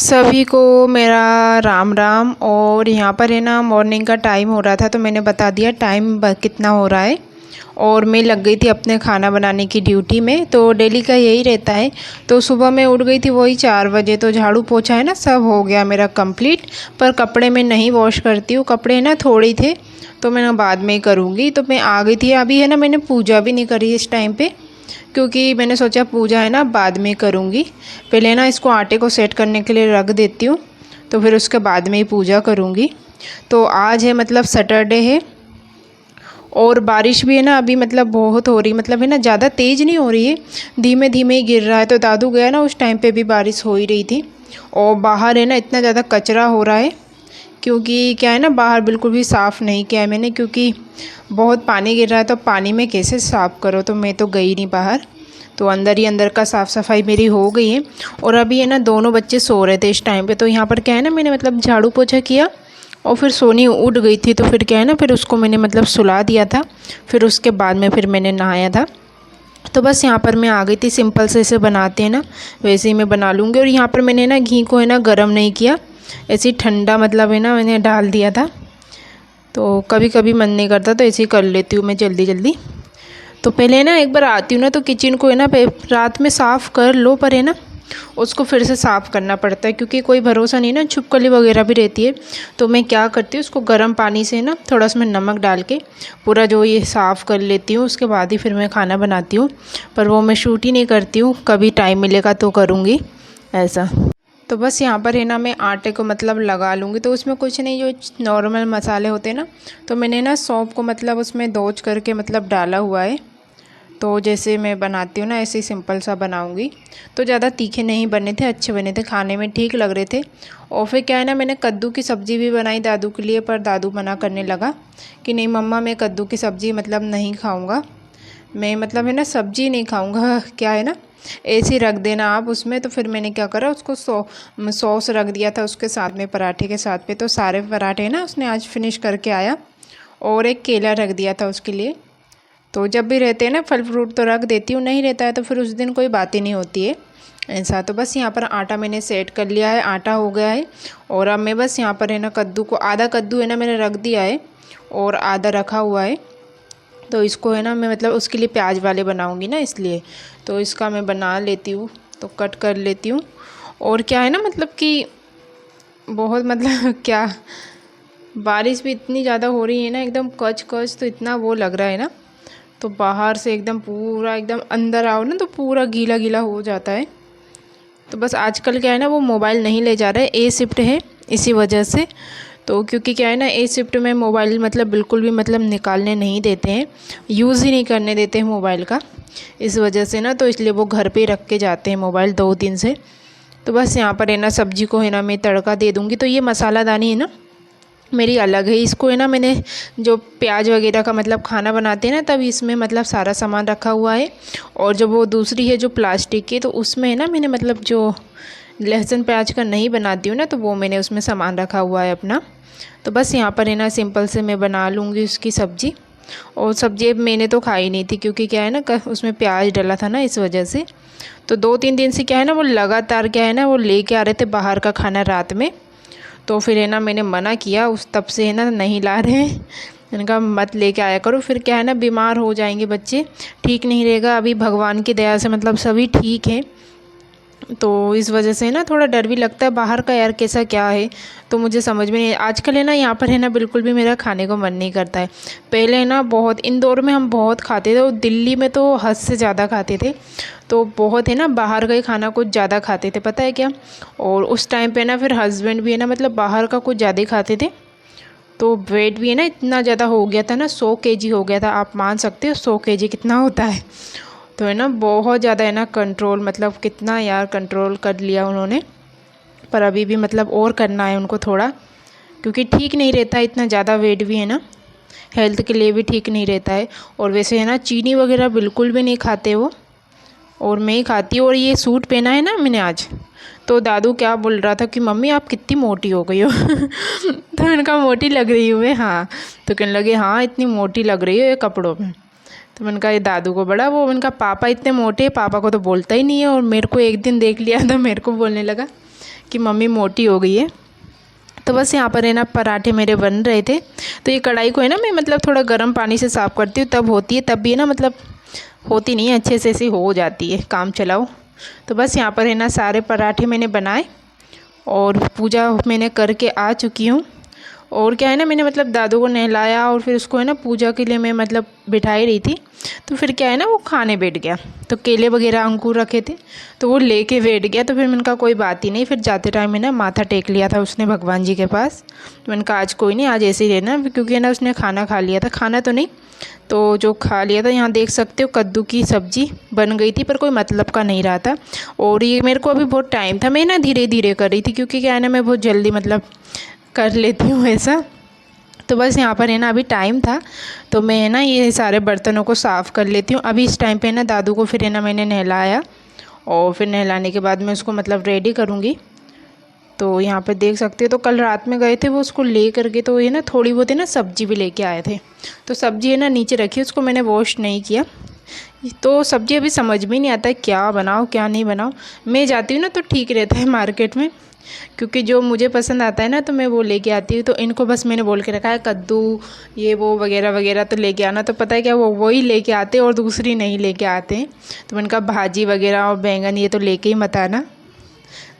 सभी को मेरा राम राम। और यहाँ पर है ना मॉर्निंग का टाइम हो रहा था तो मैंने बता दिया टाइम कितना हो रहा है। और मैं लग गई थी अपने खाना बनाने की ड्यूटी में, तो डेली का यही रहता है। तो सुबह मैं उठ गई थी वही 4 बजे, तो झाड़ू पोछा है ना सब हो गया मेरा कंप्लीट। पर कपड़े मैं नहीं वॉश करती हूँ, कपड़े है ना थोड़े ही थे तो मैं ना बाद में करूँगी। तो मैं आ गई थी, अभी है ना मैंने पूजा भी नहीं करी इस टाइम पे, क्योंकि मैंने सोचा पूजा है ना बाद में करूँगी। पहले ना इसको आटे को सेट करने के लिए रख देती हूँ, तो फिर उसके बाद में ही पूजा करूँगी। तो आज है मतलब सैटरडे है और बारिश भी है ना अभी मतलब बहुत हो रही, मतलब है ना ज़्यादा तेज़ नहीं हो रही है, धीमे धीमे ही गिर रहा है। तो दादू गया ना उस टाइम पे भी बारिश हो ही रही थी। और बाहर है ना इतना ज़्यादा कचरा हो रहा है, क्योंकि क्या है ना बाहर बिल्कुल भी साफ़ नहीं किया है मैंने, क्योंकि बहुत पानी गिर रहा है तो पानी में कैसे साफ़ करो। तो मैं तो गई नहीं बाहर, तो अंदर ही अंदर का साफ़ सफाई मेरी हो गई है। और अभी है ना दोनों बच्चे सो रहे थे इस टाइम पे, तो यहाँ पर क्या है ना मैंने मतलब झाड़ू पोछा किया और फिर सोनी उठ गई थी, तो फिर क्या है ना फिर उसको मैंने मतलब सुला दिया था। फिर उसके बाद में फिर मैंने नहाया था। तो बस यहाँ पर मैं आ गई थी, सिंपल से इसे बनाते हैं ना वैसे ही मैं बना लूँगी। और यहाँ पर मैंने ना घी को है ना गर्म नहीं किया, ऐसे ही ठंडा मतलब है ना मैंने डाल दिया था। तो कभी कभी मन नहीं करता तो ऐसे ही कर लेती हूँ मैं जल्दी जल्दी। तो पहले ना एक बार आती हूँ ना तो किचन को है ना रात में साफ़ कर लो, पर है ना उसको फिर से साफ़ करना पड़ता है, क्योंकि कोई भरोसा नहीं ना, छिपकली वगैरह भी रहती है। तो मैं क्या करती हूँ उसको गर्म पानी से ना थोड़ा उसमें नमक डाल के पूरा जो ये साफ़ कर लेती हूँ, उसके बाद ही फिर मैं खाना बनाती हूँ। पर वो मैं शूट ही नहीं करती हूँ, कभी टाइम मिलेगा तो करूँगी ऐसा। तो बस यहाँ पर है ना मैं आटे को मतलब लगा लूँगी। तो उसमें कुछ नहीं, जो नॉर्मल मसाले होते हैं ना, तो मैंने ना सौंफ को मतलब उसमें दौच करके मतलब डाला हुआ है। तो जैसे मैं बनाती हूँ ना ऐसे ही सिंपल सा बनाऊँगी। तो ज़्यादा तीखे नहीं बने थे, अच्छे बने थे, खाने में ठीक लग रहे थे। और फिर क्या है ना मैंने कद्दू की सब्ज़ी भी बनाई दादू के लिए, पर दादू मना करने लगा कि नहीं मम्मा मैं कद्दू की सब्ज़ी मतलब नहीं खाऊँगा, मैं मतलब है ना सब्ज़ी नहीं खाऊँगा क्या है ना ऐसे ही रख देना आप उसमें। तो फिर मैंने क्या करा उसको सॉस रख दिया था उसके साथ में, पराठे के साथ पे। तो सारे पराठे ना उसने आज फिनिश करके आया, और एक केला रख दिया था उसके लिए। तो जब भी रहते हैं ना फल फ्रूट तो रख देती हूँ, नहीं रहता है तो फिर उस दिन कोई बात ही नहीं होती है ऐसा। तो बस यहाँ पर आटा मैंने सेट कर लिया है, आटा हो गया है। और अब मैं बस यहाँ पर है ना कद्दू को, आधा कद्दू है ना मैंने रख दिया है और आधा रखा हुआ है। तो इसको है ना मैं मतलब उसके लिए प्याज वाले बनाऊँगी ना, इसलिए तो इसका मैं बना लेती हूँ, तो कट कर लेती हूँ। और क्या है ना मतलब कि बहुत मतलब क्या, बारिश भी इतनी ज़्यादा हो रही है ना, एकदम कच कच, तो इतना वो लग रहा है ना। तो बाहर से एकदम पूरा एकदम अंदर आओ ना तो पूरा गीला गीला हो जाता है। तो बस आजकल क्या है ना वो मोबाइल नहीं ले जा रहा है, ए शिफ्ट है इसी वजह से। तो क्योंकि क्या है ना ए शिफ्ट में मोबाइल मतलब बिल्कुल भी मतलब निकालने नहीं देते हैं, यूज़ ही नहीं करने देते हैं मोबाइल का, इस वजह से ना। तो इसलिए वो घर पे ही रख के जाते हैं मोबाइल 2 दिन से। तो बस यहाँ पर है ना सब्जी को है ना मैं तड़का दे दूँगी। तो ये मसालादानी है ना मेरी अलग है, इसको है ना मैंने जो प्याज वगैरह का मतलब खाना बनाते हैं ना तब इसमें मतलब सारा सामान रखा हुआ है। और जो वो दूसरी है जो प्लास्टिक की, तो उसमें है ना मैंने मतलब जो लहसुन प्याज का नहीं बनाती हूँ ना, तो वो मैंने उसमें सामान रखा हुआ है अपना। तो बस यहाँ पर है ना सिंपल से मैं बना लूँगी उसकी सब्ज़ी। और सब्ज़ी अब मैंने तो खाई नहीं थी, क्योंकि क्या है ना उसमें प्याज डला था ना, इस वजह से। तो 2-3 दिन से क्या है ना वो लगातार क्या है ना वो लेके आ रहे थे बाहर का खाना रात में। तो फिर है ना मैंने मना किया, उस तब से है ना नहीं ला रहे हैं। मैंने कहा मत लेके आया करो, फिर क्या है ना बीमार हो जाएंगे बच्चे, ठीक नहीं रहेगा। अभी भगवान की दया से मतलब सभी ठीक है, तो इस वजह से ना थोड़ा डर भी लगता है बाहर का यार कैसा क्या है। तो मुझे समझ में नहीं आजकल है ना, यहाँ पर है ना बिल्कुल भी मेरा खाने को मन नहीं करता है। पहले है ना बहुत इंदौर में हम बहुत खाते थे, और दिल्ली में तो हद से ज़्यादा खाते थे। तो बहुत है ना बाहर का ही खाना कुछ ज़्यादा खाते थे, पता है क्या। और उस टाइम पे ना फिर हस्बैंड भी है ना मतलब बाहर का कुछ ज़्यादा ही खाते थे। तो वेट भी है ना इतना ज़्यादा हो गया था ना, 100 kg हो गया था। आप मान सकते हो 100 kg कितना होता है। तो है ना बहुत ज़्यादा है ना कंट्रोल, मतलब कितना यार कंट्रोल कर लिया उन्होंने। पर अभी भी मतलब और करना है उनको थोड़ा, क्योंकि ठीक नहीं रहता है इतना ज़्यादा वेट भी है ना, हेल्थ के लिए भी ठीक नहीं रहता है। और वैसे है ना चीनी वगैरह बिल्कुल भी नहीं खाते वो, और मैं ही खाती हूँ। और ये सूट पहना है ना मैंने आज, तो दादू क्या बोल रहा था कि मम्मी आप कितनी मोटी हो गई हो। तो इनका मोटी लग रही हूँ मैं, हाँ। तो कहने लगे हाँ इतनी मोटी लग रही हो ये कपड़ों में। तो मैंने कहा ये दादू को बड़ा वो, मैंने कहा पापा इतने मोटे, पापा को तो बोलता ही नहीं है। और मेरे को एक दिन देख लिया तो मेरे को बोलने लगा कि मम्मी मोटी हो गई है। तो बस यहाँ पर है ना पराठे मेरे बन रहे थे। तो ये कढ़ाई को है ना मैं मतलब थोड़ा गर्म पानी से साफ़ करती हूँ, तब होती है, तब भी है ना मतलब होती नहीं है अच्छे से, ऐसी हो जाती है काम चलाओ। तो बस यहाँ पर है ना सारे पराठे मैंने बनाए और पूजा मैंने करके आ चुकी हूँ। और क्या है ना मैंने मतलब दादू को नहलाया और फिर उसको है ना पूजा के लिए मैं मतलब बिठाई रही थी। तो फिर क्या है ना वो खाने बैठ गया, तो केले वगैरह अंकुर रखे थे तो वो लेके बैठ गया। तो फिर मैंने कहा कोई बात ही नहीं, फिर जाते टाइम में ना माथा टेक लिया था उसने भगवान जी के पास। तो मैंने कहा आज कोई नहीं, आज ऐसे ही रहना, क्योंकि है ना उसने खाना खा लिया था, खाना तो नहीं तो जो खा लिया था। यहाँ देख सकते हो कद्दू की सब्ज़ी बन गई थी, पर कोई मतलब का नहीं रहा था। और ये मेरे को अभी बहुत टाइम था, मैं ना धीरे धीरे कर रही थी, क्योंकि क्या है ना मैं बहुत जल्दी मतलब कर लेती हूँ ऐसा। तो बस यहाँ पर है ना अभी टाइम था, तो मैं है ना ये सारे बर्तनों को साफ़ कर लेती हूँ। अभी इस टाइम पे ना दादू को फिर है ना मैंने नहलाया और फिर नहलाने के बाद मैं उसको मतलब रेडी करूँगी। तो यहाँ पे देख सकते हो, तो कल रात में गए थे वो उसको ले करके, तो ये ना थोड़ी बहुत है ना सब्ज़ी भी लेके आए थे। तो सब्ज़ी है ना नीचे रखी, उसको मैंने वॉश नहीं किया। तो सब्ज़ी अभी समझ में नहीं आता है क्या बनाओ क्या नहीं बनाओ। मैं जाती हूँ ना तो ठीक रहता है मार्केट में, क्योंकि जो मुझे पसंद आता है ना तो मैं वो लेके आती हूँ। तो इनको बस मैंने बोल के रखा है कद्दू ये वो वगैरह वगैरह तो लेके आना, तो पता है क्या वो वही लेके आते और दूसरी नहीं लेके आते हैं। तो मैंने कहा भाजी वगैरह और बैंगन ये तो लेके ही मत आना।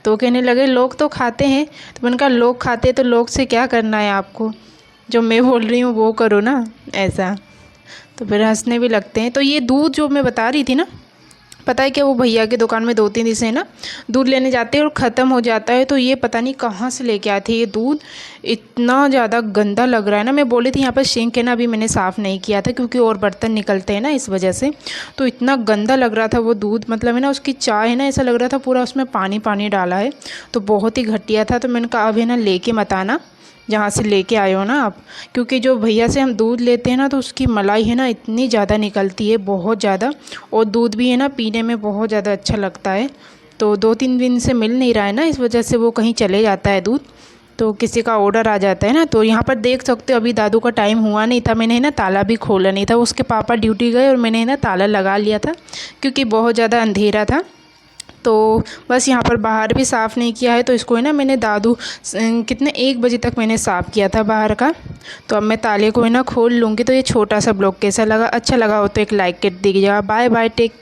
तो कहने लगे लोग तो खाते हैं। तो मैंने कहा लोग खाते हैं तो लोग से क्या करना है आपको, जो मैं बोल रही हूँ वो करो ना, ऐसा। तो फिर हंसने भी लगते हैं। तो ये दूध जो मैं बता रही थी ना, पता है क्या वो भैया की दुकान में 2-3 दिन से है ना दूध लेने जाते हैं और ख़त्म हो जाता है। तो ये पता नहीं कहाँ से लेके आए थे ये दूध, इतना ज़्यादा गंदा लग रहा है ना। मैं बोली थी यहाँ पर सिंक है ना अभी मैंने साफ़ नहीं किया था, क्योंकि और बर्तन निकलते हैं ना इस वजह से। तो इतना गंदा लग रहा था वो दूध, मतलब है ना उसकी चाय है ना ऐसा लग रहा था पूरा उसमें पानी पानी डाला है। तो बहुत ही घटिया था। तो मैंने कहा अब है ना लेके मत आना जहाँ से लेके आए हो ना आप, क्योंकि जो भैया से हम दूध लेते हैं ना तो उसकी मलाई है ना इतनी ज़्यादा निकलती है, बहुत ज़्यादा। और दूध भी है ना पीने में बहुत ज़्यादा अच्छा लगता है। तो 2-3 दिन से मिल नहीं रहा है ना, इस वजह से वो कहीं चले जाता है दूध, तो किसी का ऑर्डर आ जाता है ना। तो यहाँ पर देख सकते हो अभी दादू का टाइम हुआ नहीं था, मैंने है ना ताला भी खोला नहीं था, उसके पापा ड्यूटी गए और मैंने है ना ताला लगा लिया था, क्योंकि बहुत ज़्यादा अंधेरा था। तो बस यहाँ पर बाहर भी साफ़ नहीं किया है। तो इसको है ना मैंने दादू कितने 1 बजे तक मैंने साफ़ किया था बाहर का। तो अब मैं ताले को है ना खोल लूँगी। तो ये छोटा सा ब्लॉग कैसा लगा, अच्छा लगा हो तो एक लाइक कर दीजिएगा। Bye bye, take care.